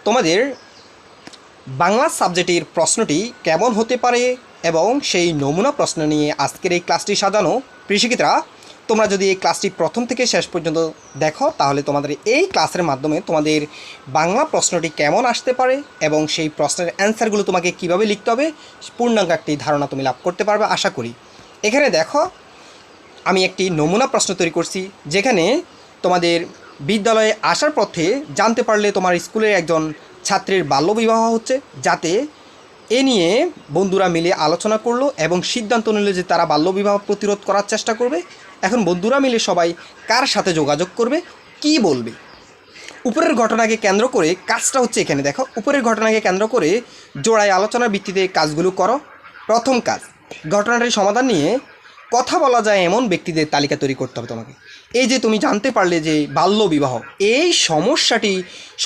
তোমাদের বাংলা সাবজেক্টের প্রশ্নটি কেমন হতে পারে এবং সেই নমুনা প্রশ্ন নিয়ে আজকের এই ক্লাসটি সাজানো। প্রিয় শিক্ষার্থীরা, তোমরা যদি এই ক্লাসটি প্রথম থেকে শেষ পর্যন্ত দেখো তাহলে তোমাদের এই ক্লাসের মাধ্যমে তোমাদের বাংলা প্রশ্নটি কেমন আসতে পারে এবং সেই প্রশ্নের অ্যান্সারগুলো তোমাকে কিভাবে লিখতে হবে পূর্ণাঙ্গ একটি ধারণা তুমি লাভ করতে পারবে আশা করি। এখানে দেখো, আমি একটি নমুনা প্রশ্ন তৈরি করছি, যেখানে তোমাদের বিদ্যালয়ে আসার পথে জানতে পারলে তোমার স্কুলের একজন ছাত্রের বাল্যবিবাহ হচ্ছে, যাতে এ নিয়ে বন্ধুরা মিলে আলোচনা করলো এবং সিদ্ধান্ত নিল যে তারা বাল্যবিবাহ প্রতিরোধ করার চেষ্টা করবে। এখন বন্ধুরা মিলে সবাই কার সাথে যোগাযোগ করবে, কি বলবে। উপরের ঘটনাকে কেন্দ্র করে কাজটা হচ্ছে, এখানে দেখো, উপরের ঘটনাকে কেন্দ্র করে জোড়ায় আলোচনার ভিত্তিতে কাজগুলো করো। প্রথম কাজ, ঘটনাটির সমাধান নিয়ে কথা বলা যায় এমন ব্যক্তিদের তালিকা তৈরি করতে হবে তোমাকে। এই যে তুমি জানতে পারলে যে বাল্যবিবাহ, এই সমস্যাটি